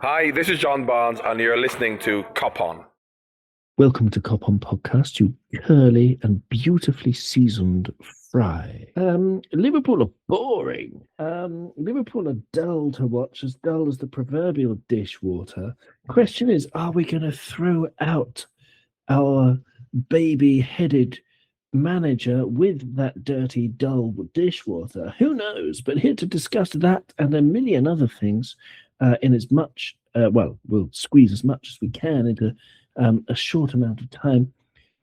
Hi, this is John Barnes, and you're listening to Kop On. Welcome to Kop On Podcast, you curly and beautifully seasoned fry. Liverpool are boring. Liverpool are dull to watch, as dull as the proverbial dishwater. Question is, are we going to throw out our baby-headed manager with that dirty, dull dishwater? Who knows? But here to discuss that and a million other things in as much, we'll squeeze as much as we can into a short amount of time.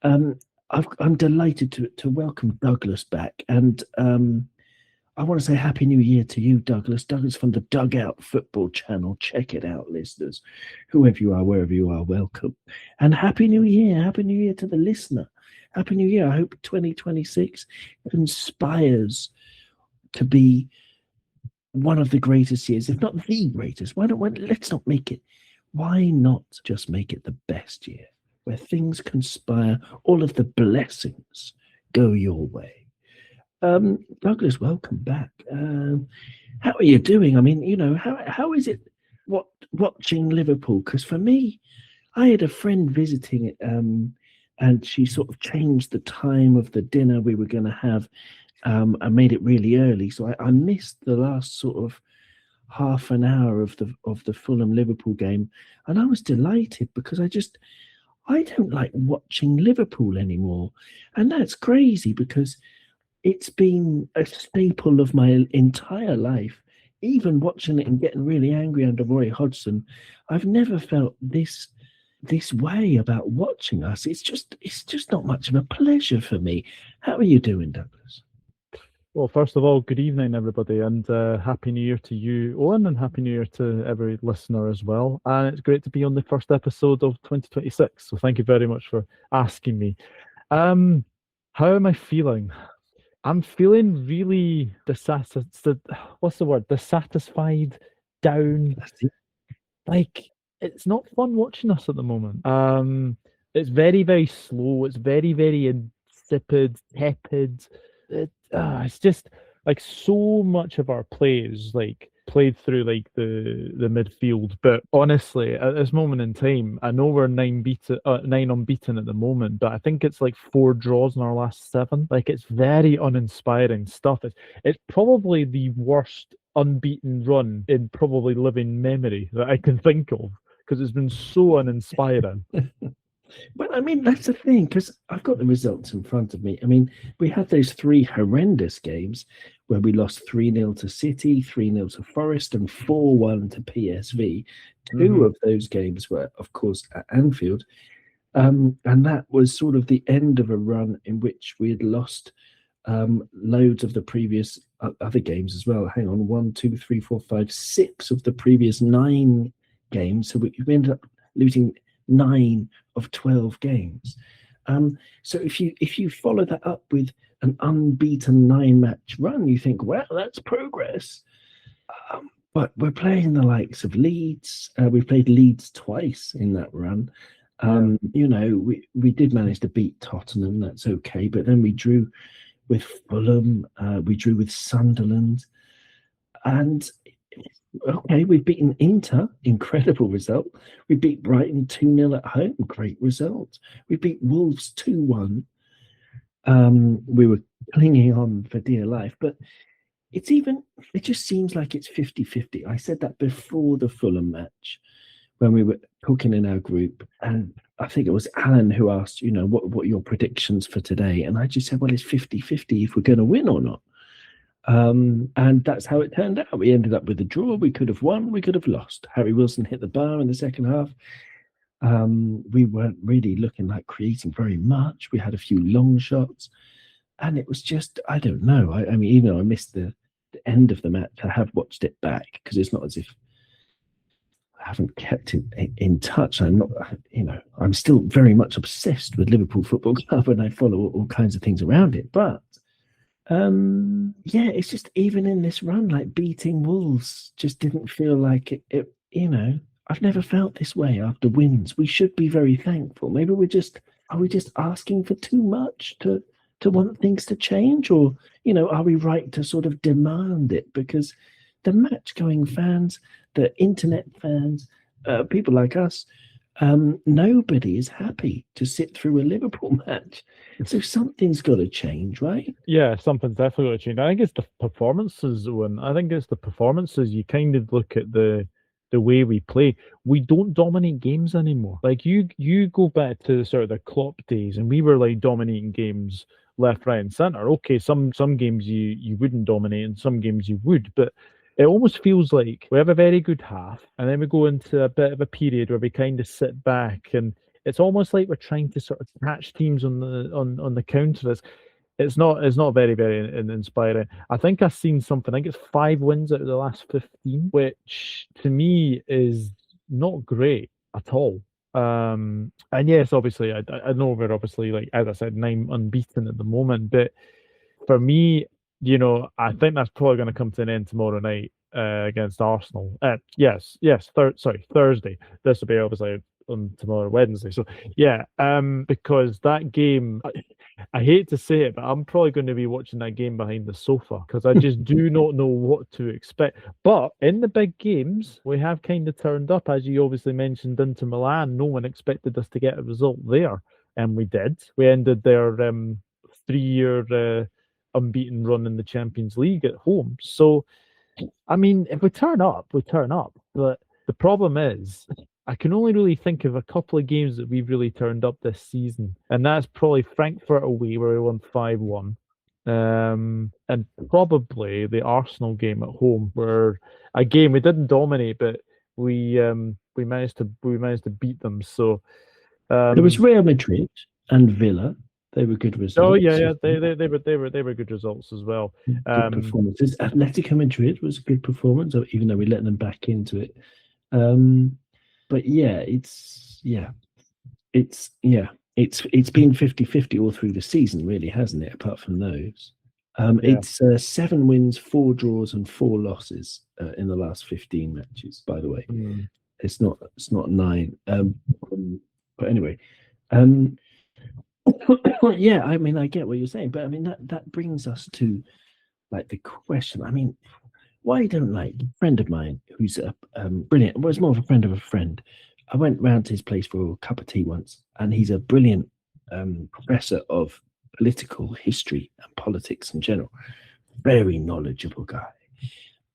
I'm delighted to welcome Douglas back, and I want to say Happy New Year to you, Douglas. Douglas from the Dugout Football Channel. Check it out, listeners. Whoever you are, wherever you are, welcome. And Happy New Year. Happy New Year to the listener. Happy New Year. I hope 2026 inspires to be one of the greatest years, if not the greatest. Let's not make it. Why not just make it the best year, where things conspire, all of the blessings go your way? Douglas, welcome back. How are you doing? I mean, how is it watching Liverpool? Because for me, I had a friend visiting it, and she sort of changed the time of the dinner we were going to have, and made it really early. So I missed the last sort of half an hour of the Fulham Liverpool game, and I was delighted because I don't like watching Liverpool anymore, and that's crazy because it's been a staple of my entire life. Even watching it and getting really angry under Roy Hodgson, I've never felt this way about watching us. It's just not much of a pleasure for me. How are you doing, Douglas? Well, first of all, good evening, everybody, and Happy New Year to you, Owen, and Happy New Year to every listener as well. And it's great to be on the first episode of 2026, so thank you very much for asking me. How am I feeling? I'm feeling really dissatisfied. What's the word? Dissatisfied, down. Like, it's not fun watching us at the moment. It's very, very slow. It's very, very insipid, tepid. It's just like so much of our plays like played through like the midfield. But honestly, at this moment in time, I know we're nine unbeaten at the moment, but I think it's like 4 draws in our last 7. Like, it's very uninspiring stuff. It's probably the worst unbeaten run in probably living memory that I can think of, because it's been so uninspiring. Well, I mean, that's the thing, because I've got the results in front of me. I mean, we had those 3 horrendous games where we lost 3-0 to City, 3-0 to Forest, and 4-1 to PSV. 2 of those games were, of course, at Anfield. And that was sort of the end of a run in which we had lost loads of the previous other games as well. Hang on, 1, 2, 3, 4, 5, 6 of the previous 9 games. So we ended up losing 9 of 12 games. So if you follow that up with an unbeaten 9-match run, you think, well, that's progress. But we're playing the likes of Leeds. We've played Leeds twice in that run. We did manage to beat Tottenham. That's okay. But then we drew with Fulham. We drew with Sunderland. And okay, we've beaten Inter, incredible result. We beat Brighton 2-0 at home, great result. We beat Wolves 2-1. We were clinging on for dear life, but it just seems like it's 50-50. I said that before the Fulham match when we were talking in our group, and I think it was Alan who asked, what are your predictions for today? And I just said, well, it's 50-50 if we're going to win or not. And that's how it turned out. We ended up with a draw. We could have won, we could have lost. Harry Wilson hit the bar in the second half. We weren't really looking like creating very much. We had a few long shots, and it was just, I don't know. I mean, even though I missed the end of the match, I have watched it back, because it's not as if I haven't kept in touch. I'm not, I'm still very much obsessed with Liverpool Football Club, and I follow all kinds of things around it. But it's just, even in this run, like beating Wolves just didn't feel like it. I've never felt this way after wins. We should be very thankful. Maybe are we just asking for too much to want things to change? Or, are we right to sort of demand it? Because the match going fans, the internet fans, people like us, nobody is happy to sit through a Liverpool match. So something's got to change, right? Yeah, something's definitely going to change. I think it's the performances, Owen. I think it's the performances. You kind of look at the way we play. We don't dominate games anymore. Like you go back to sort of the Klopp days, and we were like dominating games left, right, and centre. Okay, some games you wouldn't dominate, and some games you would, but it almost feels like we have a very good half, and then we go into a bit of a period where we kind of sit back, and it's almost like we're trying to sort of catch teams on the counter. It's not very, very inspiring. I think I've seen something. I think it's 5 wins out of the last 15, which to me is not great at all. And yes, obviously, I know we're obviously, like as I said, 9 unbeaten at the moment, but for me, I think that's probably going to come to an end tomorrow night against Arsenal. Thursday. This will be obviously on tomorrow, Wednesday. So yeah, because that game, I hate to say it, but I'm probably going to be watching that game behind the sofa because I just do not know what to expect. But in the big games, we have kind of turned up, as you obviously mentioned, into Milan. No one expected us to get a result there, and we did. We ended their 3-year unbeaten run in the Champions League at home. So, I mean, if we turn up, we turn up. But the problem is, I can only really think of a couple of games that we've really turned up this season, and that's probably Frankfurt away where we won 5-1, and probably the Arsenal game at home where again we didn't dominate, but we managed to beat them. So There was Real Madrid and Villa. They were good results. Oh yeah, they were good results as well. Good performances. Atletico Madrid was a good performance, even though we let them back into it. But yeah, it's been 50-50 all through the season, really, hasn't it? Apart from those, it's 7 wins, 4 draws, and 4 losses in the last 15 matches. By the way, it's not 9. But anyway, yeah, I mean, I get what you're saying, but I mean that brings us to like the question. I mean, why don't a friend of mine who's brilliant? Well, it's more of a friend of a friend. I went round to his place for a cup of tea once, and he's a brilliant professor of political history and politics in general. Very knowledgeable guy.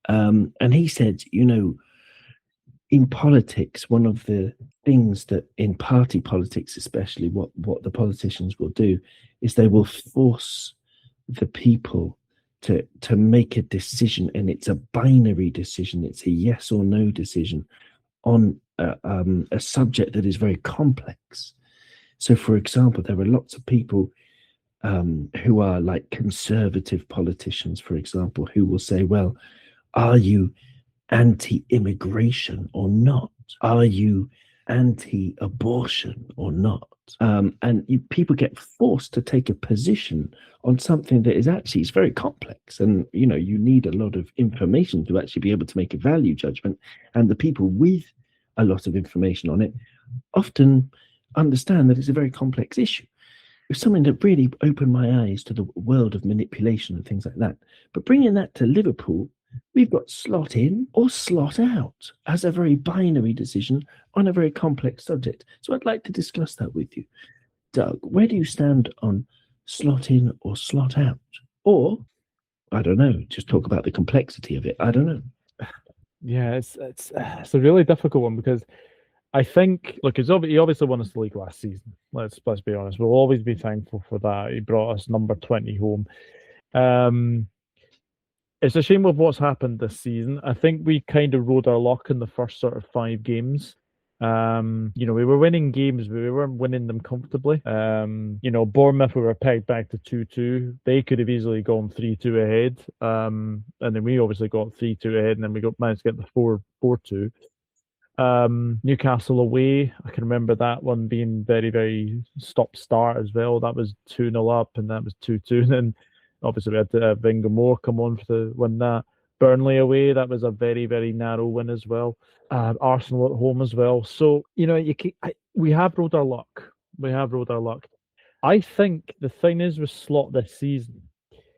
And he said, in politics, one of the things that in party politics, especially what the politicians will do is they will force the people to make a decision, and it's a binary decision. It's a yes or no decision on a subject that is very complex. So, for example, there are lots of people who are like conservative politicians, for example, who will say, well, are you anti-immigration or not? Are you anti-abortion or not? And people get forced to take a position on something that is actually very complex, and you need a lot of information to actually be able to make a value judgment. And the people with a lot of information on it often understand that it's a very complex issue. It's something that really opened my eyes to the world of manipulation and things like that. But bringing that to Liverpool, we've got slot in or slot out as a very binary decision on a very complex subject. So I'd like to discuss that with you. Doug, where do you stand on slot in or slot out? Or, I don't know, just talk about the complexity of it. I don't know. Yeah, it's a really difficult one because I think, look, he obviously won us the league last season. Let's be honest. We'll always be thankful for that. He brought us number 20 home. It's a shame with what's happened this season. I think we kind of rode our luck in the first sort of 5 games. We were winning games, but we weren't winning them comfortably. Bournemouth, we were pegged back to 2-2. They could have easily gone 3-2 ahead. And then we obviously got 3-2 ahead, and then we managed to get the 4-2. Newcastle away, I can remember that one being very, very stop-start as well. That was 2-0 up, and that was 2-2. And then obviously we had Wenger Moore come on to win that. Burnley away, that was a very, very narrow win as well. Arsenal at home as well. So, we have rode our luck. I think the thing is with slot this season,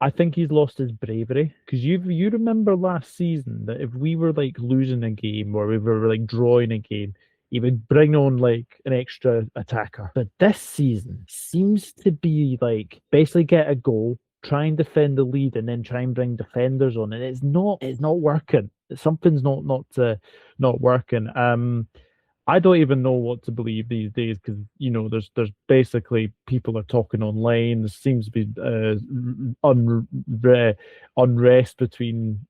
I think he's lost his bravery because you remember last season that if we were like losing a game or we were like drawing a game, he would bring on like an extra attacker. But this season seems to be like basically get a goal, try and defend the lead, and then try and bring defenders on, and it's not working. Something's not working. I don't even know what to believe these days because there's basically people are talking online. There seems to be unrest between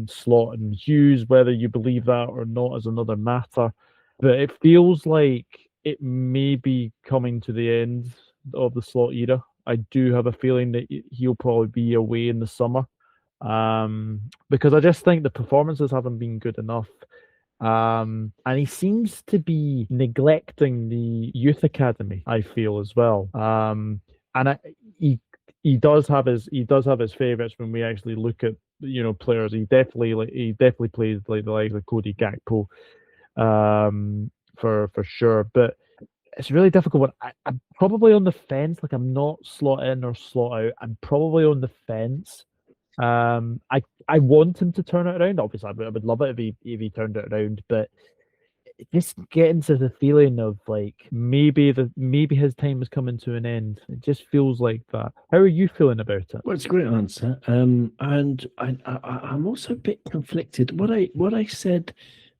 Slot and Hughes. Whether you believe that or not is another matter. But it feels like it may be coming to the end of the Slot era. I do have a feeling that he'll probably be away in the summer because I just think the performances haven't been good enough. And he seems to be neglecting the youth academy, I feel, as well. He does have his favourites when we actually look at players. He definitely plays like the likes of Cody Gakpo, for sure. But it's really difficult. I'm probably on the fence. Like I'm not slot in or slot out. I'm probably on the fence. I want him to turn it around. Obviously, I would love it if he turned it around, but just getting to the feeling of like maybe his time is coming to an end. It just feels like that. How are you feeling about it? Well, it's a great answer. And I'm also a bit conflicted. What I said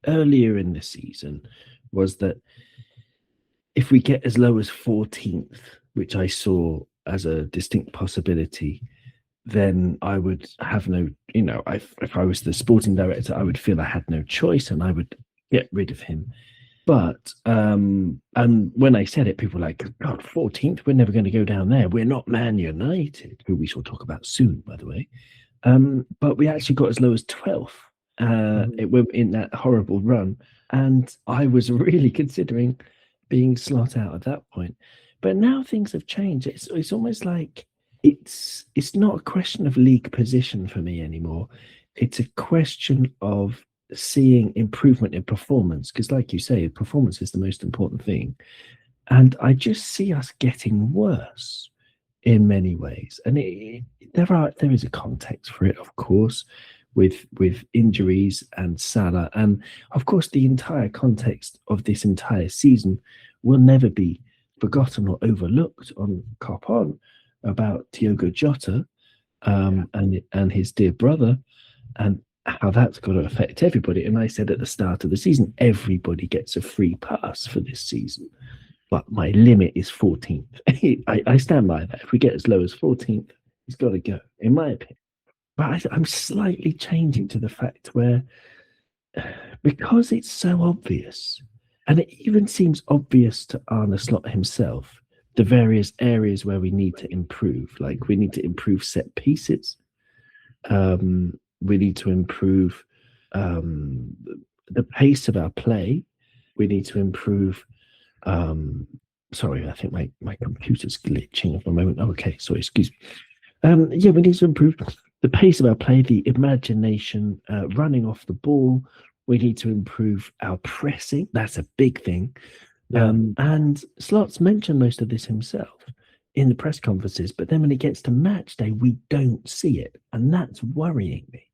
earlier in the season was that if we get as low as 14th, which I saw as a distinct possibility, then I would have no, if I was the sporting director, I would feel I had no choice and I would get rid of him. But and when I said it, people were like, God, 14th, we're never going to go down there. We're not Man United, who we shall talk about soon, by the way. But we actually got as low as 12th in that horrible run. And I was really considering being slot out at that point. But now things have changed. It's almost like it's not a question of league position for me anymore. It's a question of seeing improvement in performance, because like you say, performance is the most important thing. And I just see us getting worse in many ways. And there is a context for it, of course, with injuries and Salah. And of course, the entire context of this entire season will never be forgotten or overlooked on Kop On about Diogo Jota and his dear brother, and how that's got to affect everybody. And I said at the start of the season, everybody gets a free pass for this season. But my limit is 14th. I stand by that. If we get as low as 14th, he's got to go, in my opinion. But I'm slightly changing to the fact where, because it's so obvious, and it even seems obvious to Arne Slot himself, the various areas where we need to improve. Like we need to improve set pieces. We need to improve the pace of our play. We need to improve. Sorry, I think my computer's glitching at the moment. Oh, okay, sorry, excuse me. We need to improve the pace of our play, the imagination, running off the ball. We need to improve our pressing. That's a big thing. Yeah. And Slots mentioned most of this himself in the press conferences, but then when it gets to match day, we don't see it. And that's worrying me.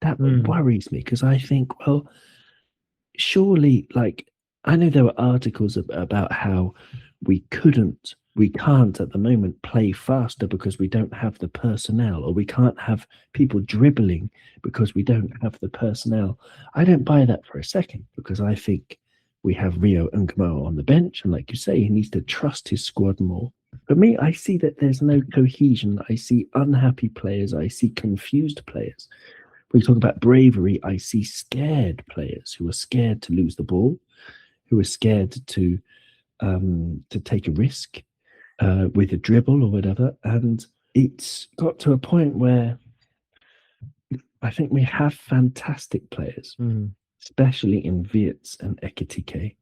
That worries me, because I think, well, surely, like, I know there were articles about how we can't at the moment play faster because we don't have the personnel, or we can't have people dribbling because we don't have the personnel. I don't buy that for a second, because I think we have Rio Ngmo on the bench, and like you say, he needs to trust his squad more. For me, I see that there's no cohesion. I see unhappy players. I see confused players. When you talk about bravery, I see scared players who are scared to lose the ball, who are scared to take a risk with a dribble or whatever. And it's got to a point where I think we have fantastic players, especially in Wirtz and Ekitike,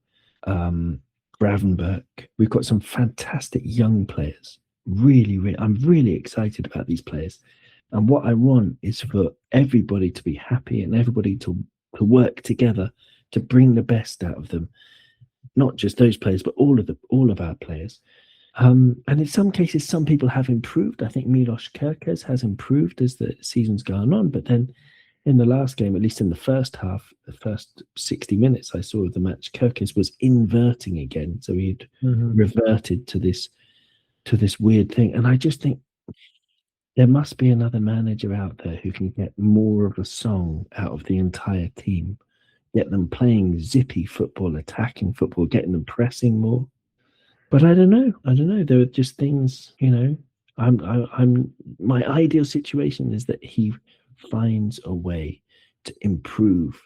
Gravenberg. We've got some fantastic young players. Really, I'm really excited about these players. And what I want is for everybody to be happy and everybody to work together to bring the best out of them. Not just those players, but all of our players. And in some cases, some people have improved. I think Milos Kerkez has improved as the season's gone on. But then in the last game, at least in the first half, the first 60 minutes I saw of the match, Kerkez was inverting again. So he'd reverted to this weird thing. And I just think there must be another manager out there who can get more of a song out of the entire team, get them playing zippy football, attacking football, getting them pressing more. But I don't know. There are just things, I'm my ideal situation is that he finds a way to improve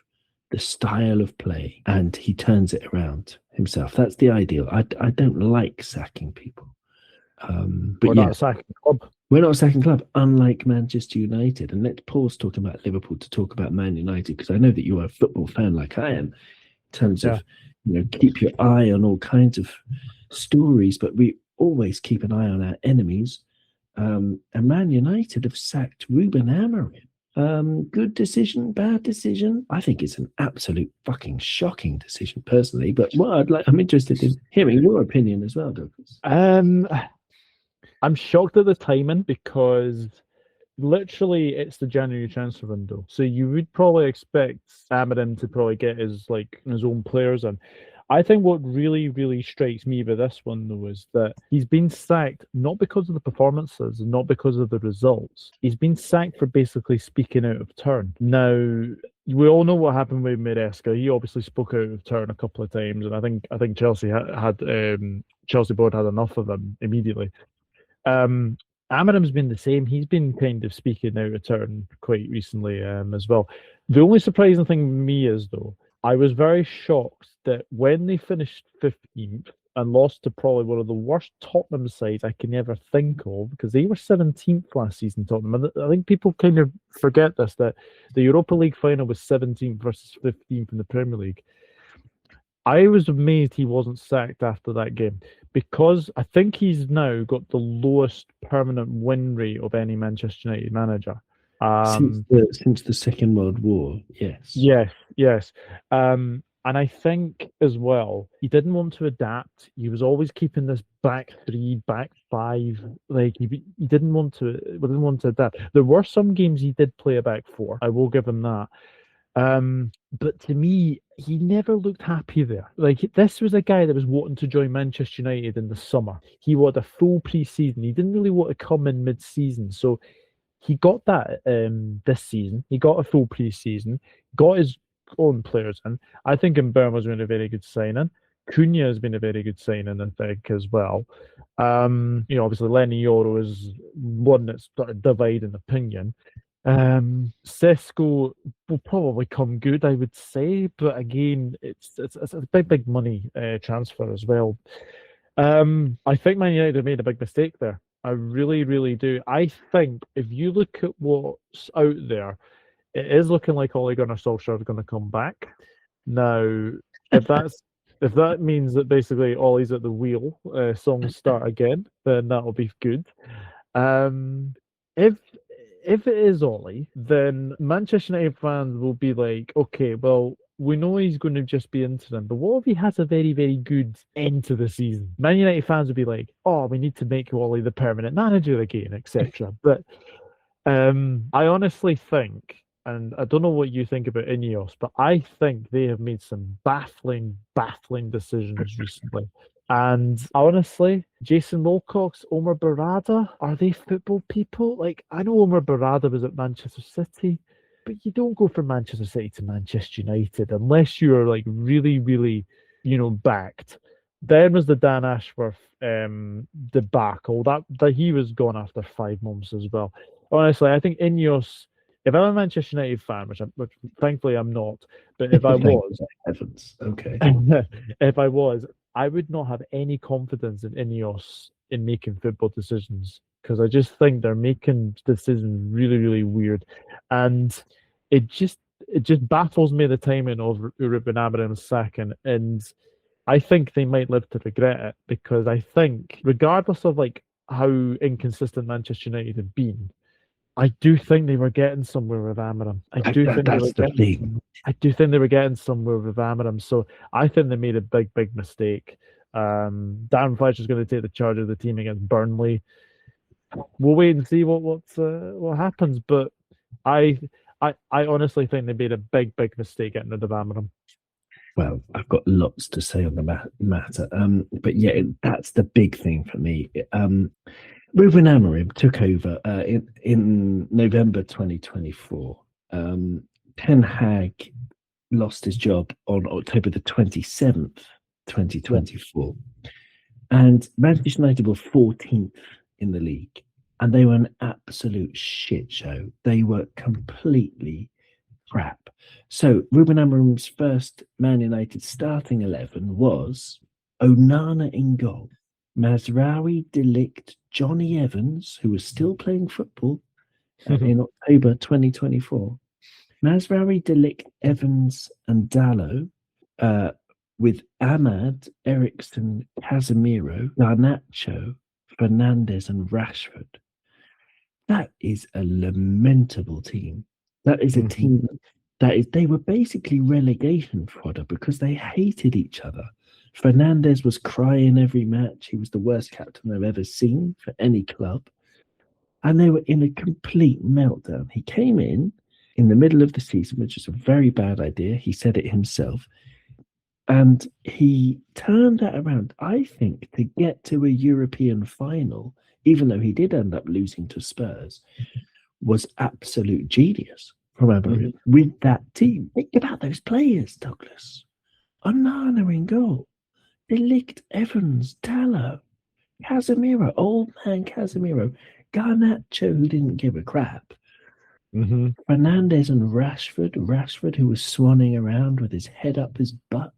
the style of play and he turns it around himself. That's the ideal. I don't like sacking people. But We're not a sacking club. We're not a sacking club, unlike Manchester United. And let's pause talking about Liverpool to talk about Man United, because I know that you are a football fan like I am, in terms of, keep your eye on all kinds of stories, but we always keep an eye on our enemies. And Man United have sacked Ruben Amorim. Good decision, bad decision? I think it's an absolute fucking shocking decision, personally. But I'm interested in hearing your opinion as well, Douglas. I'm shocked at the timing because literally it's the January transfer window. So you would probably expect Amorim to probably get his own players in. I think what really, really strikes me with this one, though, is that he's been sacked not because of the performances, not because of the results. He's been sacked for basically speaking out of turn. Now, we all know what happened with Maresca. He obviously spoke out of turn a couple of times, and I think Chelsea had Chelsea board had enough of him immediately. Amorim's been the same. He's been kind of speaking out of turn quite recently as well. The only surprising thing to me is, though, I was very shocked that when they finished 15th and lost to probably one of the worst Tottenham sides I can ever think of, because they were 17th last season, Tottenham. I think people kind of forget this, that the Europa League final was 17th versus 15th in the Premier League. I was amazed he wasn't sacked after that game, because I think he's now got the lowest permanent win rate of any Manchester United manager. Since the Second World War, yes. Yes. And I think as well, he didn't want to adapt. He was always keeping this back three, back five. Like he didn't want to adapt. There were some games he did play a back four. I will give him that. But to me, he never looked happy there. Like, this was a guy that was wanting to join Manchester United in the summer. He wanted a full pre-season. He didn't really want to come in mid-season. So he got that this season. He got a full pre-season, got his own players in. I think Mbeumo's been a very good signing. Cunha has been a very good signing, I think, as well. Obviously Lenny Yoro is one that's sort of dividing opinion. Sesko will probably come good, I would say, but again, it's a big money transfer as well. I think Man United have made a big mistake there. I really, really do. I think if you look at what's out there, it is looking like Ole Gunnar Solskjaer is going to come back. Now, if that means that basically Ole's at the wheel, songs start again, then that'll be good. If it is Ole, then Manchester United fans will be like, okay, well, we know he's going to just be interim, but what if he has a very, very good end to the season? Man United fans would be like, oh, we need to make Ole the permanent manager again, etc. But I honestly think, and I don't know what you think about Ineos, but I think they have made some baffling decisions recently. And honestly, Jason Wilcox, Omar Barada, are they football people? Like, I know Omar Barada was at Manchester City, but you don't go from Manchester City to Manchester United unless you're like really, really, backed. Then was the Dan Ashworth debacle. That he was gone after 5 months as well. Honestly, I think Ineos, if I'm a Manchester United fan, which thankfully I'm not, but if I was, heavens, okay. If I was, I would not have any confidence in Ineos in making football decisions, because I just think they're making decisions really, really weird, and it just baffles me the timing of Ruben Amorim's sacking, and I think they might live to regret it, because I think regardless of like how inconsistent Manchester United have been, I do think they were getting somewhere with Amorim. I do think they were getting somewhere with Amorim. So I think they made a big mistake. Darren Fletcher's going to take the charge of the team against Burnley. We'll wait and see what happens. But I honestly think they made a big mistake getting rid of Amorim. Well, I've got lots to say on the matter. But yeah, that's the big thing for me. Ruben Amorim took over in November 2024. Ten Hag lost his job on October the 27th, 2024. And Manchester United were 14th in the league. And they were an absolute shit show. They were completely crap. So Ruben Amorim's first Man United starting 11 was Onana in goal, Mazraoui, De Ligt, Johnny Evans, who was still playing football in October 2024, Mazraoui, De Ligt, Evans and Dalot, with Ahmad, Ericsson, Casemiro, Garnacho, Fernandes and Rashford. That is a lamentable team. That is a team they were basically relegation fodder because they hated each other. Fernandes was crying every match. He was the worst captain I've ever seen for any club. And they were in a complete meltdown. He came in the middle of the season, which is a very bad idea. He said it himself. And he turned that around, I think, to get to a European final, even though he did end up losing to Spurs, was absolute genius from Amorim with that team. Think about those players, Douglas. Onana in goal. De Ligt, Evans, Dalot, Casemiro, old man Casemiro, Garnacho, who didn't give a crap. Fernandes and Rashford, who was swanning around with his head up his butt.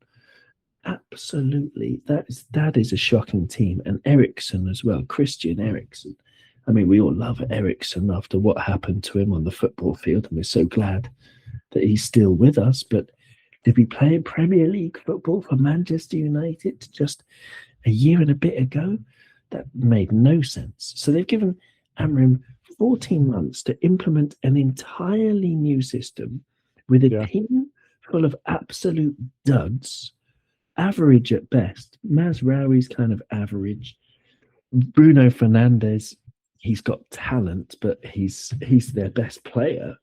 Absolutely, that is a shocking team. And Ericsson as well, Christian Eriksen. I mean, we all love Ericsson after what happened to him on the football field, and we're so glad that he's still with us. But did we play Premier League football for Manchester United just a year and a bit ago? That made no sense. So they've given Amorim 14 months to implement an entirely new system with a team full of absolute duds, average at best. Mazraoui's kind of average. Bruno Fernandes, he's got talent, but he's their best player.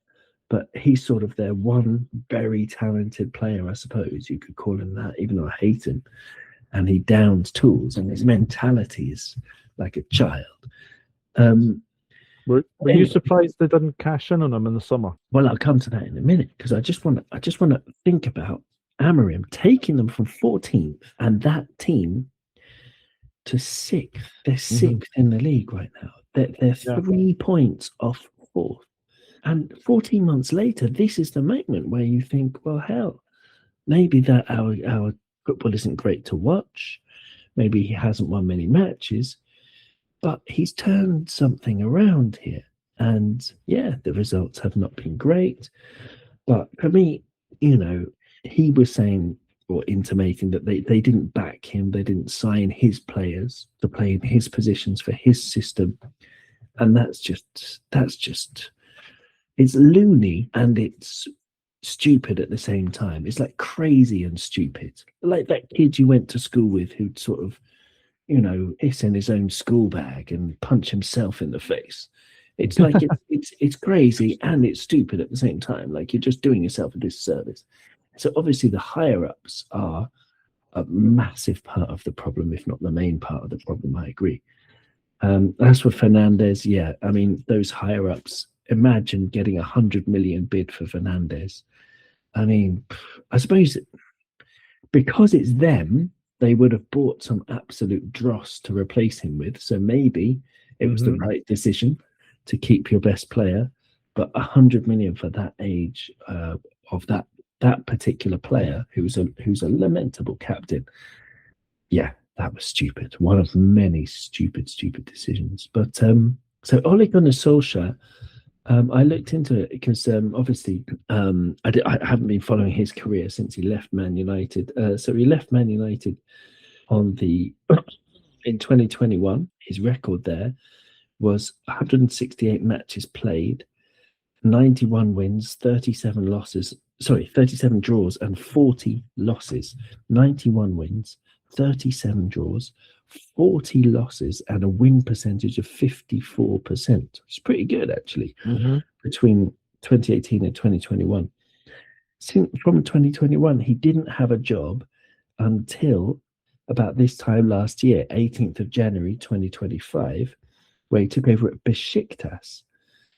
But he's sort of their one very talented player, I suppose you could call him that, even though I hate him. And he downs tools, and his mentality is like a child. Were you surprised they didn't cash in on him in the summer? Well, I'll come to that in a minute, because I just want to think about Amorim taking them from 14th and that team to 6th. They're 6th in the league right now. They're 3 points off 4th. And 14 months later, this is the moment where you think, well, hell, maybe that our football isn't great to watch. Maybe he hasn't won many matches, but he's turned something around here. And yeah, the results have not been great. But for me, he was saying or intimating that they didn't back him. They didn't sign his players to play in his positions for his system. And that's just it's loony and it's stupid at the same time. It's like crazy and stupid. Like that kid you went to school with who'd sort of, piss in his own school bag and punch himself in the face. It's like it's crazy and it's stupid at the same time. Like you're just doing yourself a disservice. So obviously the higher ups are a massive part of the problem, if not the main part of the problem. I agree. As for Fernandes, yeah, I mean those higher ups. Imagine getting 100 million bid for Fernandes. I mean, I suppose because it's them, they would have bought some absolute dross to replace him with. So maybe it was the right decision to keep your best player. But 100 million for that age of that particular player, who's a lamentable captain. Yeah, that was stupid. One of many stupid decisions. But so Ole Gunnar Solskjaer. I looked into it because obviously I haven't been following his career since he left Man United. So he left Man United in 2021. His record there was 168 matches played, 91 wins, 37 losses, 37 draws and 40 losses, 91 wins, 37 draws, 40 losses, and a win percentage of 54%. It's pretty good, actually, between 2018 and 2021. From 2021, he didn't have a job until about this time last year, 18th of January 2025, where he took over at Besiktas.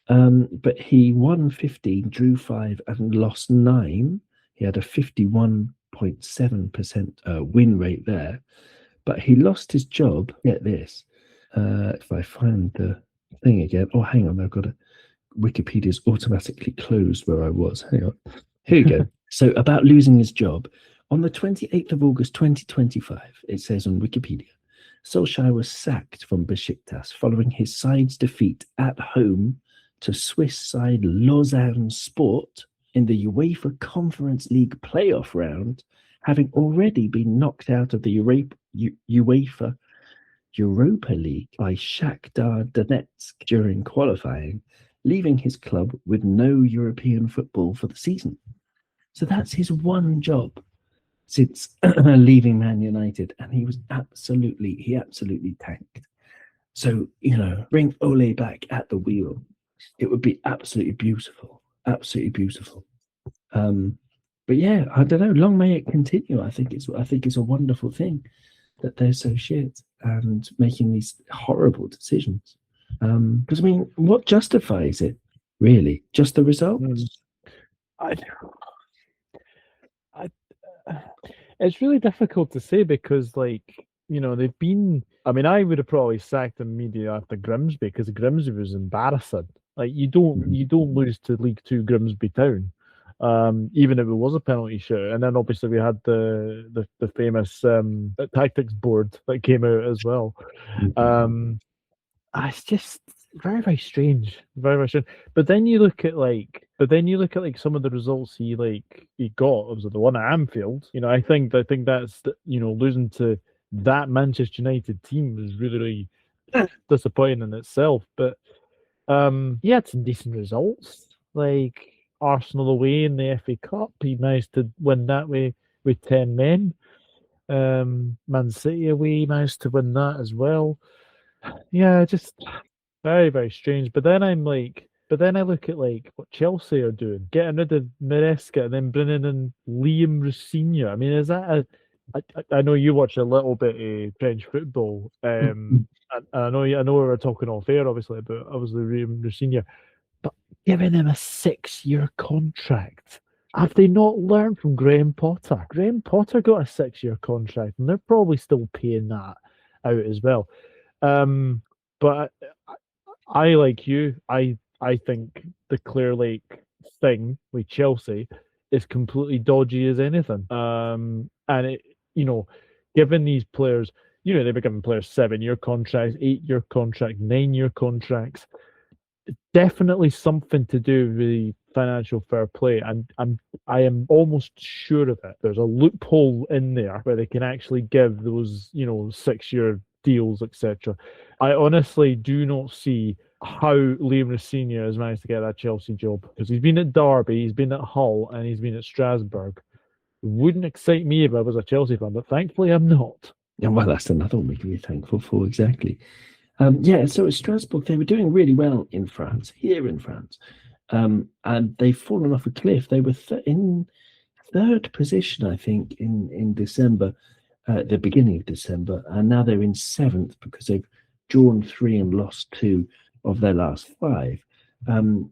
But he won 15, drew 5, and lost 9. He had a 51.7% win rate there. But he lost his job. Get this. If I find the thing again. Oh, hang on. I've got a Wikipedia's automatically closed where I was. Hang on. Here you go. So about losing his job. On the 28th of August 2025, it says on Wikipedia, Solskjaer was sacked from Besiktas following his side's defeat at home to Swiss side Lausanne Sport in the UEFA Conference League playoff round, having already been knocked out of the UEFA Europa League by Shakhtar Donetsk during qualifying, leaving his club with no European football for the season. So that's his one job since leaving Man United, and he absolutely tanked. So, bring Ole back at the wheel. It would be absolutely beautiful. But yeah, I don't know. Long may it continue. I think it's a wonderful thing that they're so shit and making these horrible decisions. Because what justifies it really? Just the results? It's really difficult to say because, they've been. I would have probably sacked him immediately after Grimsby because Grimsby was embarrassing. You don't lose to League Two Grimsby Town, even if it was a penalty shootout. And then obviously we had the famous tactics board that came out as well. It's just very, very strange, very, very strange. But then you look at some of the results he got. It was the one at Anfield. I think that's losing to that Manchester United team was really, really disappointing in itself. But he had some decent results, like Arsenal away in the FA Cup. He managed to win that way with 10 men. Man City away, he managed to win that as well. Yeah, just very, very strange. But then I look at what Chelsea are doing, getting rid of Maresca and then bringing in Liam Rosinha. Is that I know you watch a little bit of French football. And I know we were talking off air, obviously, about Liam Rosinha, but giving him a 6-year contract. Have they not learned from Graham Potter? Graham Potter got a 6-year contract, and they're probably still paying that out as well. But I like you. I think the Clear Lake thing with Chelsea is completely dodgy as anything. And it, given these players, they've been giving players 7-year contracts, 8-year contracts, 9-year contracts. Definitely something to do with the financial fair play, and I am almost sure of it. There's a loophole in there where they can actually give those 6-year deals, etc. I honestly do not see how Liam Rosinha has managed to get that Chelsea job, because he's been at Derby, he's been at Hull, and he's been at Strasbourg. It wouldn't excite me if I was a Chelsea fan, but thankfully I'm not. Yeah, well, that's another one we can be thankful for, exactly. So at Strasbourg, they were doing really well in France, and they've fallen off a cliff. They were in third position, I think, in December, the beginning of December, and now they're in 7th because they've drawn 3 and lost 2 of their last 5.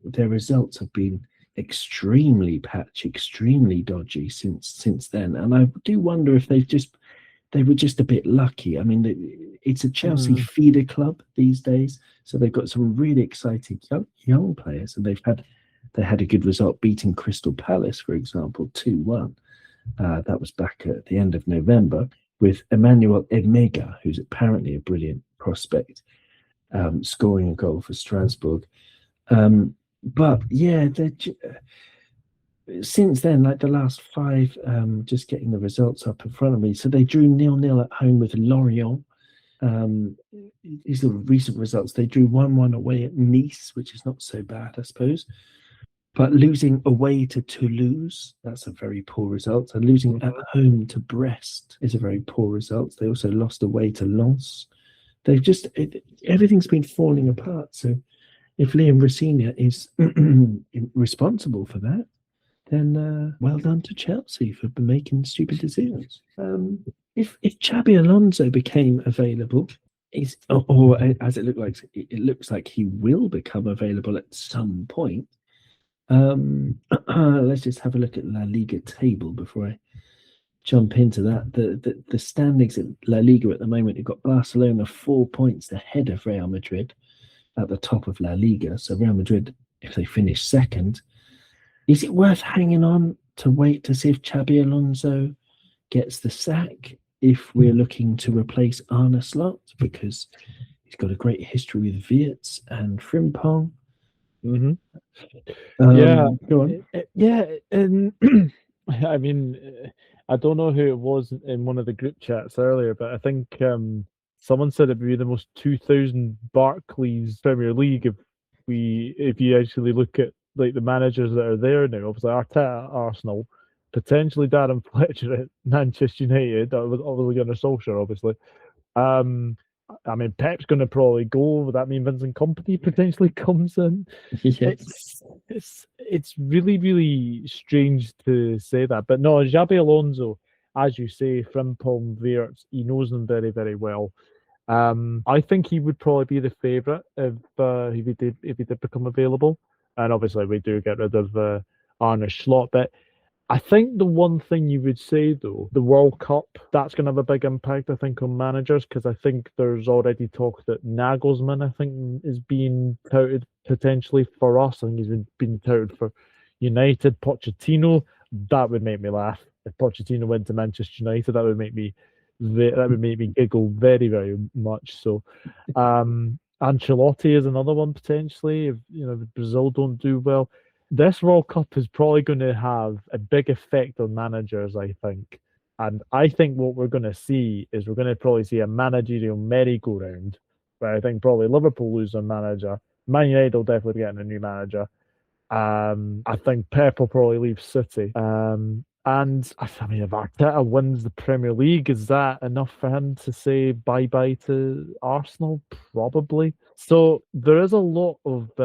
Their results have been extremely patchy, extremely dodgy since then, and I do wonder if they were just a bit lucky. It's a Chelsea feeder club these days, so they've got some really exciting young players, and they had a good result beating Crystal Palace, for example, 2-1. That was back at the end of November, with Emmanuel Emega, who's apparently a brilliant prospect, scoring a goal for Strasbourg. But yeah, since then, the last 5, just getting the results up in front of me. So they drew 0-0 at home with Lorient. These are recent results. They drew 1-1 away at Nice, which is not so bad, I suppose. But losing away to Toulouse, that's a very poor result. And losing at home to Brest is a very poor result. They also lost away to Lens. They've just, everything's been falling apart. So if Liam Rosina is responsible for that, then well done to Chelsea for making stupid decisions. If Xabi Alonso became available, or as it looks like he will become available at some point. Let's just have a look at La Liga table before I jump into that. The standings at La Liga at the moment, you've got Barcelona 4 points ahead of Real Madrid at the top of La Liga. So Real Madrid, if they finish second, is it worth hanging on to wait to see if Xabi Alonso gets the sack if we're looking to replace Arne Slot, because he's got a great history with Wirtz and Frimpong? Mm-hmm. Go on. And I mean, I don't know who it was in one of the group chats earlier, but I think someone said it'd be the most 2000 Barclays Premier League if you actually look at like the managers that are there now. Obviously, Arteta at Arsenal, potentially Darren Fletcher at Manchester United. That was obviously Gunnar Solskjaer, obviously. I mean, Pep's going to probably go. Would that mean Vincent Kompany potentially comes in? Yes. It's really, really strange to say that. But no, Xabi Alonso, as you say, Frimpong, Wirtz, he knows them very, very well. I think he would probably be the favourite if he did become available. And obviously, we do get rid of Arne Slot. But I think the one thing you would say, though, the World Cup, that's going to have a big impact, I think, on managers, because I think there's already talk that Nagelsmann, I think, is being touted potentially for us. I think he's been touted for United. Pochettino, that would make me laugh. If Pochettino went to Manchester United, that would make me giggle very, very much. So, Ancelotti is another one potentially. If Brazil don't do well, this World Cup is probably going to have a big effect on managers, I think. And I think what we're going to see is we're going to probably see a managerial merry-go-round, where I think probably Liverpool lose their manager. Man United will definitely be getting a new manager. I think Pep will probably leave City. And I mean, if Arteta wins the Premier League, is that enough for him to say bye-bye to Arsenal? Probably. So there is a lot of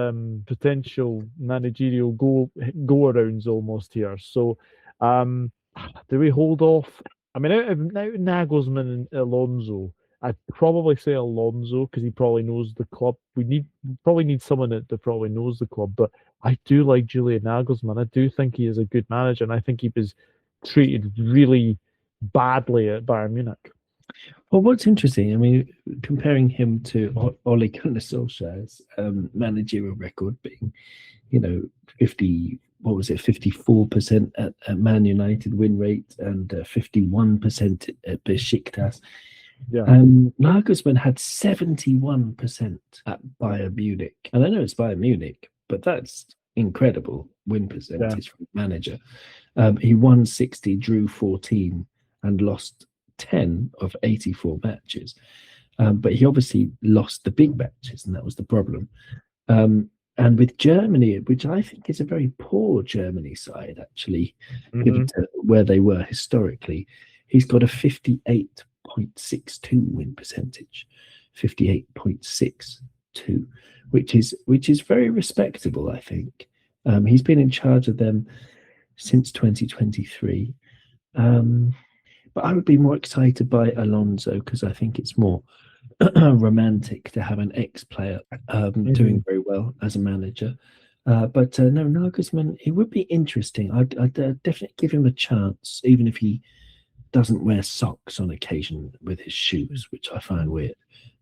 potential managerial go-arounds almost here. So do we hold off? I mean, out of Nagelsmann and Alonso, I'd probably say Alonso because he probably knows the club. We probably need someone that probably knows the club. But I do like Julian Nagelsmann. I do think he is a good manager, and I think he was treated really badly at Bayern Munich. Well, what's interesting, I mean, comparing him to Ole Gunnar Solskjaer's managerial record being, 54% at Man United win rate and 51% at Besiktas. Yeah. Nagelsmann had 71% at Bayern Munich. And I know it's Bayern Munich, but that's incredible win percentage from the manager. He won 60, drew 14, and lost 10 of 84 matches. But he obviously lost the big matches, and that was the problem. And with Germany, which I think is a very poor Germany side, actually, given to where they were historically, he's got a 58.62 win percentage, 58.62, which is very respectable, I think. He's been in charge of them since 2023. But I would be more excited by Alonso because I think it's more romantic to have an ex-player doing very well as a manager. But no, Nagelsmann, it would be interesting. I'd definitely give him a chance, even if he doesn't wear socks on occasion with his shoes, which I find weird.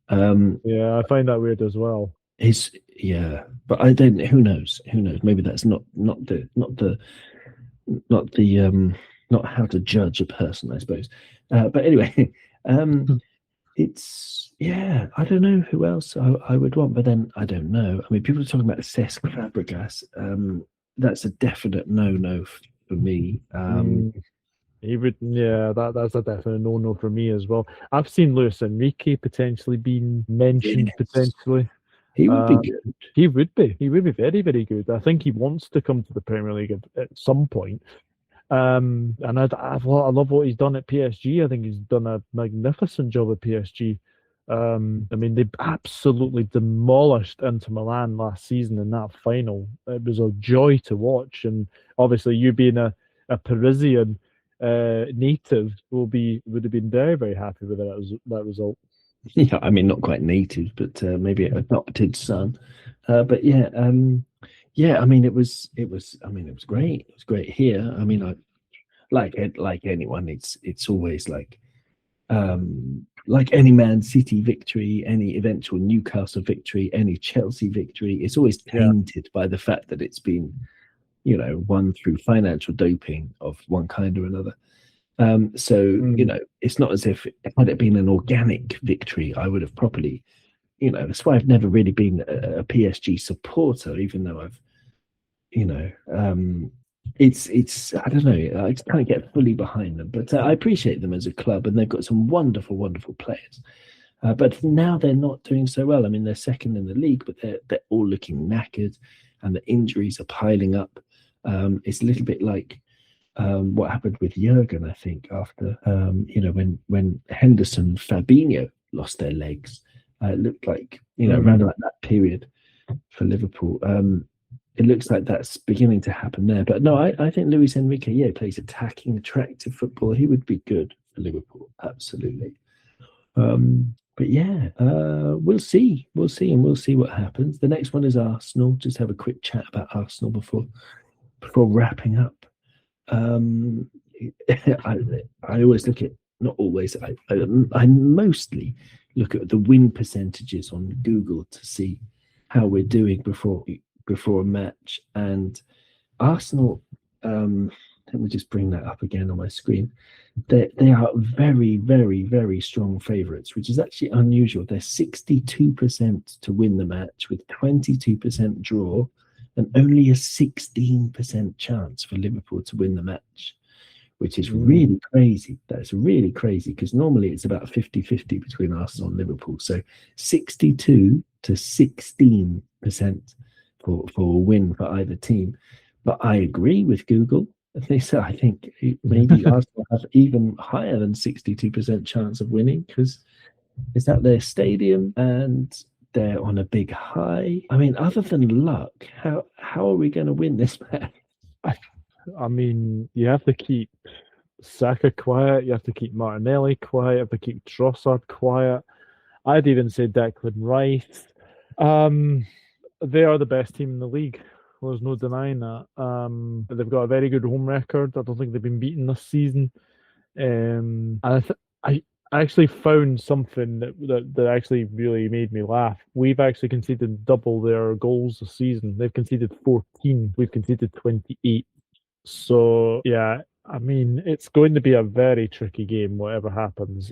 I find that weird as well. But I don't. Who knows? Maybe that's not how to judge a person, I suppose. But anyway, it's I don't know who else I would want, but then I don't know. I mean, people are talking about Cesc Fabregas. That's a definite no for me. He would, that's a definite no for me as well. I've seen Luis Enrique potentially being mentioned potentially. He would be good. He would be. He would be very, very good. I think he wants to come to the Premier League at some point. And I love what he's done at PSG. I think he's done a magnificent job at PSG. I mean, they absolutely demolished Inter Milan last season in that final. It was a joy to watch, and obviously, you being a Parisian native would have been very, very happy with that result. Yeah, I mean, not quite native, but maybe adopted son. But yeah, I mean, it was great. It was great here. I mean, like anyone, it's always like any Man City victory, any eventual Newcastle victory, any Chelsea victory, it's always tainted by the fact that it's been, won through financial doping of one kind or another. It's not as if had it been an organic victory, I would have probably, that's why I've never really been a PSG supporter, even though I've, it's I don't know, I can't get fully behind them, but I appreciate them as a club, and they've got some wonderful, wonderful players. But now they're not doing so well. I mean, they're second in the league, but they're all looking knackered, and the injuries are piling up. It's a little bit like what happened with Jurgen, I think, after when Henderson, Fabinho lost their legs. It looked like around about that period for Liverpool. It looks like that's beginning to happen there. But no, I think Luis Enrique, plays attacking, attractive football. He would be good for Liverpool, absolutely. But yeah, we'll see, and we'll see what happens. The next one is Arsenal. Just have a quick chat about Arsenal before wrapping up. I always look at, not always, I mostly look at the win percentages on Google to see how we're doing before a match. And Arsenal, let me just bring that up again on my screen. They are very, very, very strong favourites, which is actually unusual. They're 62% to win the match with 22% draw and only a 16% chance for Liverpool to win the match, which is really crazy. That's really crazy, because normally it's about 50-50 between Arsenal and Liverpool. So 62 to 16% for a win for either team. But I agree with Google. I think maybe Arsenal have even higher than 62% chance of winning, because it's at their stadium and they're on a big high. I mean, other than luck, how are we going to win this match? I mean, you have to keep Saka quiet, you have to keep Martinelli quiet, you have to keep Trossard quiet. I'd even say Declan Rice. They are the best team in the league. There's no denying that. They've got a very good home record. I don't think they've been beaten this season. And I actually found something that actually really made me laugh. We've actually conceded double their goals this season. They've conceded 14. We've conceded 28. So, yeah, I mean, it's going to be a very tricky game, whatever happens.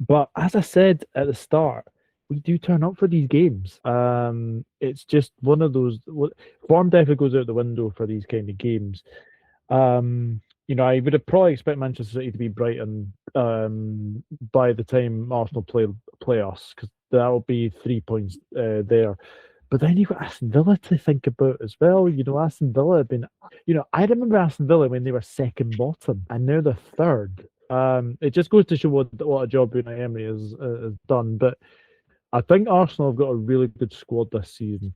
But as I said at the start, we do turn up for these games. It's just one of those. Form definitely goes out the window for these kind of games. I would have probably expect Manchester City to be Brighton by the time Arsenal play us, because that will be 3 points there. But then you've got Aston Villa to think about as well. Aston Villa have been. I remember Aston Villa when they were second bottom, and now they're third. It just goes to show what a job Unai Emery has done. But I think Arsenal have got a really good squad this season.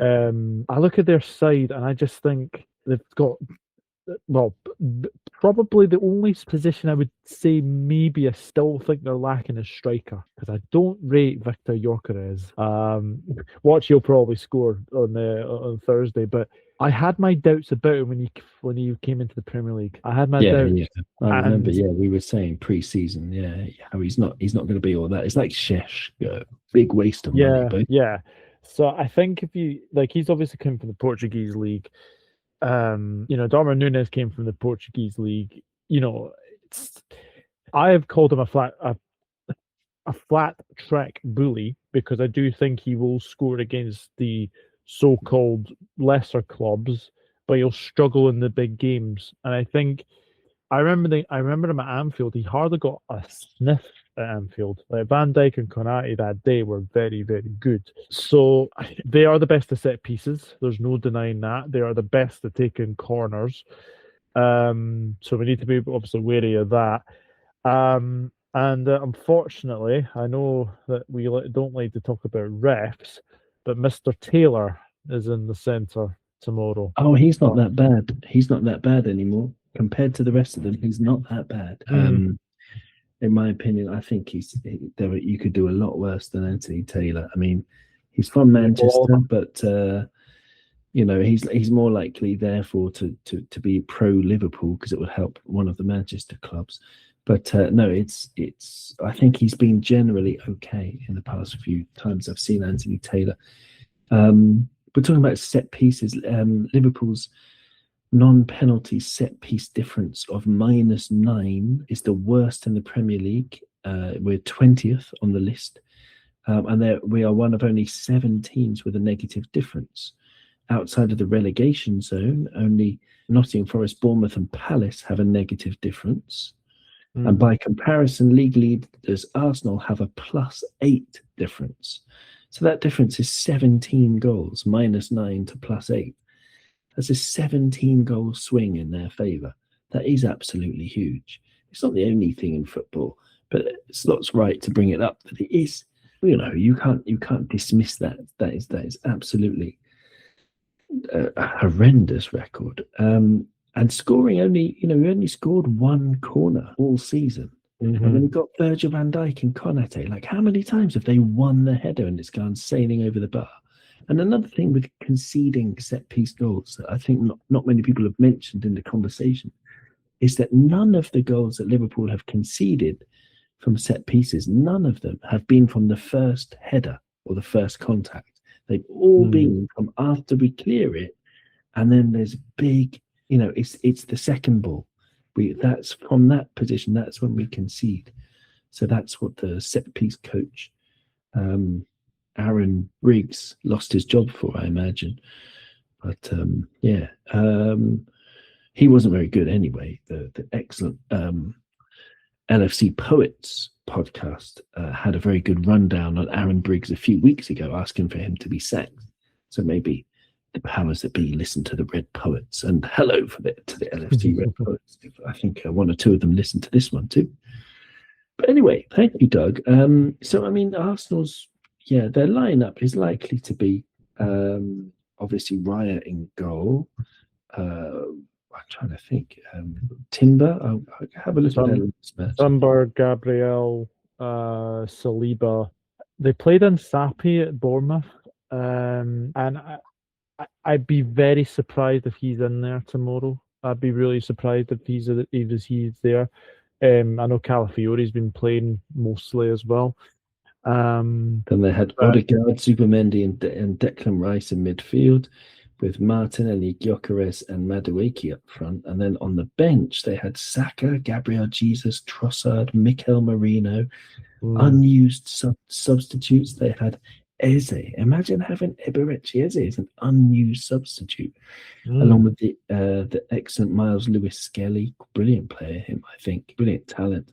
I look at their side and I just think they've got, probably the only position I would say maybe I still think they're lacking is striker, because I don't rate Victor Gyökeres. Watch, he'll probably score on Thursday, but I had my doubts about him when he came into the Premier League. I had my doubts. Yeah. I remember. We were saying pre-season, how he's not going to be all that. It's like Šeško, big waste of money. But... Yeah. So I think if he's obviously come from the Portuguese league. Darwin Núñez came from the Portuguese league. I have called him a flat track bully, because I do think he will score against the so-called lesser clubs, but he'll struggle in the big games. And I remember him at Anfield. He hardly got a sniff at Anfield. Like Van Dijk and Konate that day were very, very good. So they are the best at set pieces. There's no denying that. They are the best at taking corners. So we need to be obviously wary of that. And unfortunately, I know that we don't like to talk about refs, but Mr. Taylor is in the centre tomorrow. Oh, he's not that bad. He's not that bad anymore. Compared to the rest of them, he's not that bad. In my opinion, I think you could do a lot worse than Anthony Taylor. I mean, he's from Manchester, but he's more likely therefore to be pro Liverpool because it would help one of the Manchester clubs. But no, it's. I think he's been generally okay in the past few times I've seen Anthony Taylor. We're talking about set pieces. Liverpool's non-penalty set piece difference of -9 is the worst in the Premier League. We're 20th on the list, and we are one of only 7 teams with a negative difference. Outside of the relegation zone, only Nottingham Forest, Bournemouth, and Palace have a negative difference. And by comparison, league leaders Arsenal have a +8 difference. So that difference is 17 goals, -9 to +8. That's a 17-goal swing in their favour. That is absolutely huge. It's not the only thing in football, but it's not right to bring it up. That it is, you can't dismiss that. That is absolutely a horrendous record. And scoring we only scored 1 corner all season. And then we've got Virgil van Dijk and Konate. Like, how many times have they won the header and it's gone sailing over the bar? And another thing with conceding set-piece goals that I think not many people have mentioned in the conversation is that none of the goals that Liverpool have conceded from set pieces, none of them have been from the first header or the first contact. They've all been from after we clear it, and then there's big, it's the second ball. That's from that position. That's when we concede. So that's what the set-piece coach, Aaron Briggs, lost his job for, I imagine. But he wasn't very good anyway. The excellent LFC Poets podcast had a very good rundown on Aaron Briggs a few weeks ago, asking for him to be sacked. So maybe the powers that be listen to the Red Poets. And hello to the LFC Red Poets. I think 1 or 2 of them listen to this one too. But anyway, thank you, Doug. So I mean, Arsenal's their lineup is likely to be obviously Raya in goal. I'm trying to think. Timber. I'll have a look at that. Timber, Gabriel, Saliba. They played in Sapi at Bournemouth, and I'd be very surprised if he's in there tomorrow. I'd be really surprised if he's there. I know Calafiore's been playing mostly as well. Then they had Odegaard, Zubimendi, and Declan Rice in midfield, with Martinelli, Gyökeres, and Madueke up front. And then on the bench, they had Saka, Gabriel Jesus, Trossard, Mikel Merino, unused substitutes. They had Eze. Imagine having Eberechi Eze as an unused substitute, along with the excellent Miles Lewis Skelly. Brilliant player, him, I think. Brilliant talent.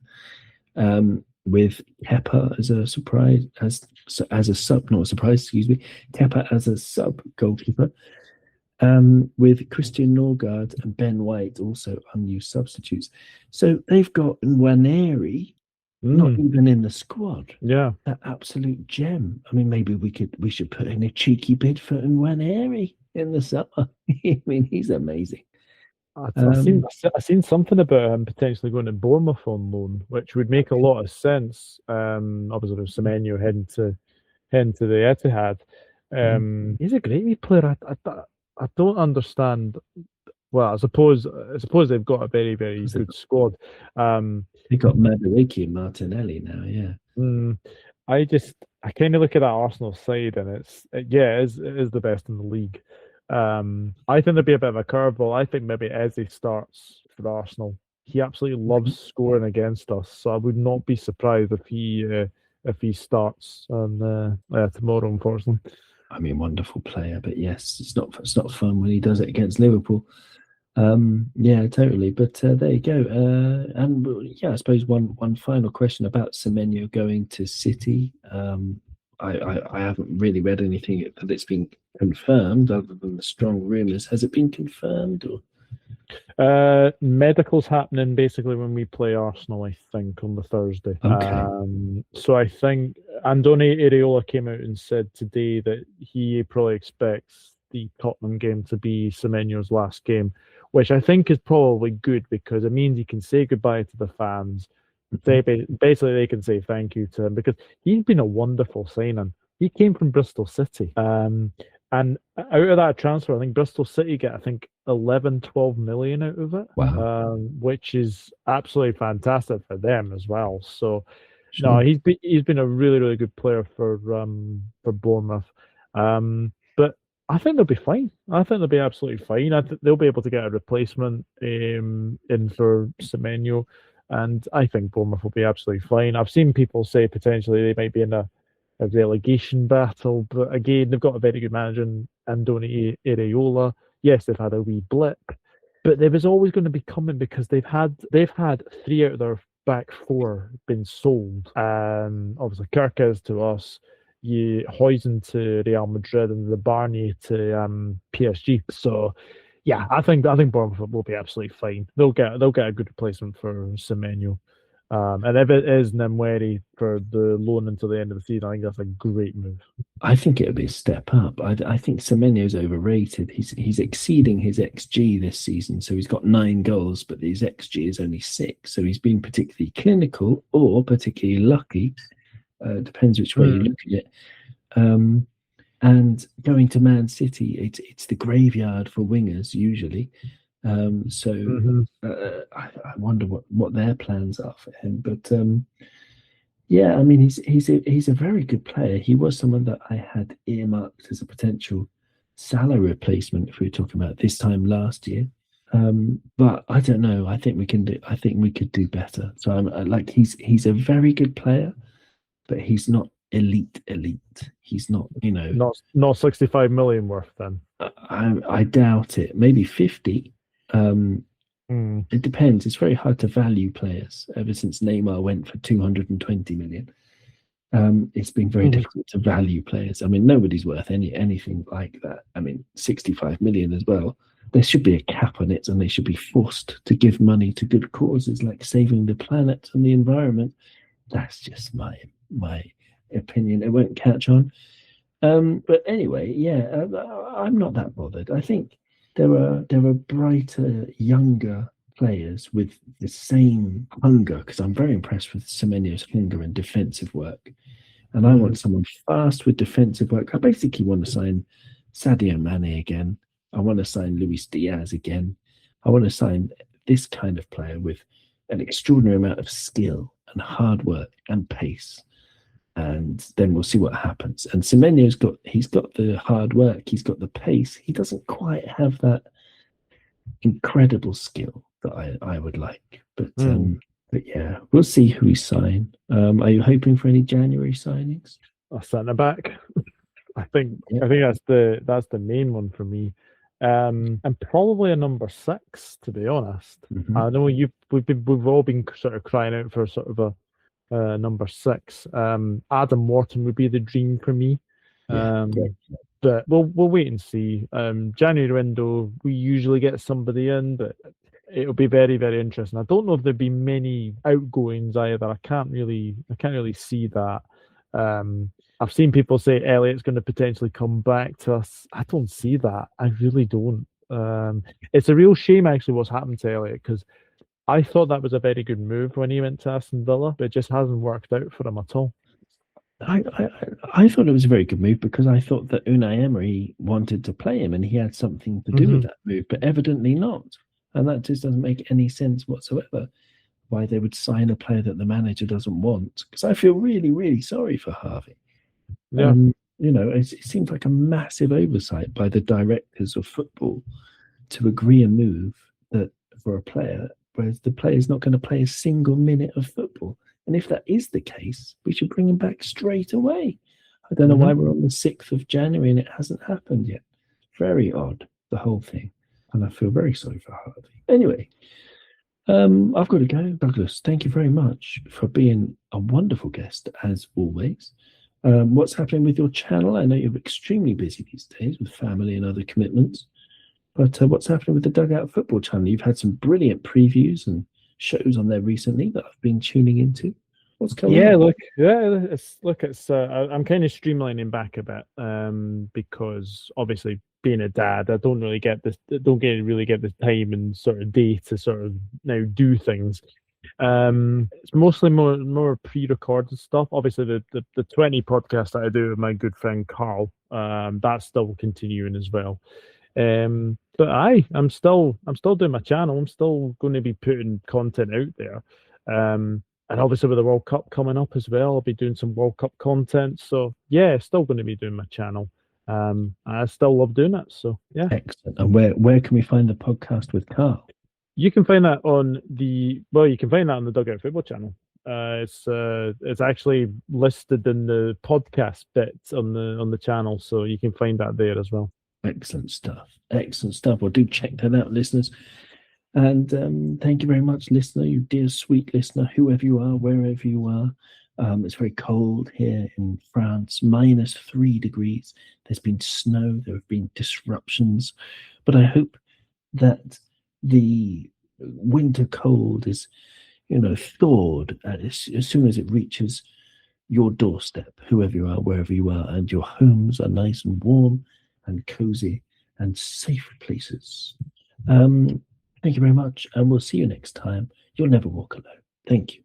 With Kepa as a surprise, as a sub, not a surprise, excuse me. Kepa as a sub goalkeeper. With Christian Norgard and Ben White also unused substitutes. So they've got Nwaneri not even in the squad. Yeah, that absolute gem. I mean, maybe we should put in a cheeky bid for Nwaneri in the summer. I mean, he's amazing. I've seen something about him potentially going to Bournemouth on loan, which would make a lot of sense. Obviously, there's Semenyo heading to the Etihad. He's a great wee player. I don't understand. Well, I suppose they've got a very, very good squad. They got Madueke and Martinelli now, yeah. I kind of look at that Arsenal side, and it is the best in the league. I think there'd be a bit of a curveball. I think maybe Eze starts for Arsenal. He absolutely loves scoring against us, so I would not be surprised if he starts tomorrow. Unfortunately, I mean, wonderful player, but yes, it's not fun when he does it against Liverpool. Yeah, totally. But there you go. And yeah, I suppose one final question about Semenyo going to City. I haven't really read anything that it's been confirmed other than the strong rumours. Has it been confirmed? Or? Medical's happening basically when we play Arsenal, I think, on the Thursday. Okay. So I think Andone Iraola came out and said today that he probably expects the Tottenham game to be Semenyo's last game, which I think is probably good because it means he can say goodbye to the fans. Basically, they can say thank you to him because he's been a wonderful signing. He came from Bristol City. And out of that transfer, I think Bristol City get, I think, 11, 12 million out of it, Wow. which is absolutely fantastic for them as well. So, Sure. no, he's been a really, really good player for Bournemouth. But I think they'll be fine. I think they'll be absolutely fine. I think they'll be able to get a replacement in for Semenyo, and I think Bournemouth will be absolutely fine. I've seen people say potentially they might be in a relegation battle. But again, they've got a very good manager in Andoni Iraola. Yes, they've had a wee blip, but there was always going to be coming because they've had 3 out of their back 4 been sold. Obviously Kirkes to us, Huijsen to Real Madrid, and the Barney to PSG. So yeah, I think Bournemouth will be absolutely fine. They'll get a good replacement for Semenyo. And if it is Nemweri for the loan until the end of the season, I think that's a great move. I think it'll be a step up. I think Semenyo's overrated. He's exceeding his XG this season, so he's got 9 goals, but his XG is only 6. So he's been particularly clinical or particularly lucky. Depends which way you look at it. And going to Man City, it's the graveyard for wingers usually. I wonder what their plans are for him. But yeah, I mean, he's a very good player. He was someone that I had earmarked as a potential Salah replacement if we were talking about this time last year. But I don't know. I think we could do better. So like he's a very good player, but he's not elite. He's not, not 65 million worth then. I doubt it. Maybe 50. It depends. It's very hard to value players. Ever since Neymar went for 220 million, it's been very difficult to value players. I mean, nobody's worth anything like that. I mean, 65 million as well. There should be a cap on it, and they should be forced to give money to good causes like saving the planet and the environment. That's just my opinion. It won't catch on. But anyway, yeah, I'm not that bothered. I think there are brighter, younger players with the same hunger, because I'm very impressed with Semenyo's hunger and defensive work. And I want someone fast with defensive work. I basically want to sign Sadio Mane again. I want to sign Luis Diaz again. I want to sign this kind of player with an extraordinary amount of skill and hard work and pace. And then we'll see what happens. And Semenyo's got the hard work, he's got the pace. He doesn't quite have that incredible skill that I would like. But yeah, we'll see who we sign. Are you hoping for any January signings? A centre back. I think that's the main one for me. And probably a number 6, to be honest. I know we've all been sort of crying out for sort of a number 6. Adam Morton would be the dream for me. But we'll wait and see. January window, we usually get somebody in, but it'll be very, very interesting. I don't know if there'll be many outgoings either. I can't really see that. I've seen people say Elliot's going to potentially come back to us. I don't see that. I really don't. It's a real shame actually what's happened to Elliot, because I thought that was a very good move when he went to Aston Villa, but it just hasn't worked out for him at all. I thought it was a very good move because I thought that Unai Emery wanted to play him and he had something to do with that move, but evidently not. And that just doesn't make any sense whatsoever, why they would sign a player that the manager doesn't want. Because I feel really, really sorry for Harvey. Yeah. It seems like a massive oversight by the directors of football to agree a move that for a player, whereas the player is not going to play a single minute of football. And if that is the case, we should bring him back straight away. I don't know why we're on the 6th of January and it hasn't happened yet. Very odd, the whole thing. and I feel very sorry for Hardy. Anyway, I've got to go. Douglas, thank you very much for being a wonderful guest, as always. What's happening with your channel? I know you're extremely busy these days with family and other commitments, but what's happening with the Dugout Football channel? You've had some brilliant previews and shows on there recently that I've been tuning into. What's going on? I'm kind of streamlining back a bit, because obviously being a dad, I don't really get the time and sort of day to sort of now do things. It's mostly more pre-recorded stuff. Obviously, the 20 podcast that I do with my good friend Carl, that's still continuing as well. But I'm still doing my channel. I'm still going to be putting content out there. And obviously with the World Cup coming up as well, I'll be doing some World Cup content. So yeah, still going to be doing my channel. I still love doing it. So yeah. Excellent. And where can we find the podcast with Carl? You can find that on the Dugout Football channel. It's actually listed in the podcast bit on the channel, so you can find that there as well. Excellent stuff. Excellent stuff. Well, do check that out, listeners. And thank you very much, listener, you dear sweet listener, whoever you are, wherever you are. It's very cold here in France, -3 degrees. There's been snow, there have been disruptions, but I hope that the winter cold is, thawed as soon as it reaches your doorstep, whoever you are, wherever you are, and your homes are nice and warm and cozy and safe places. Thank you very much, and we'll see you next time. You'll never walk alone. Thank you.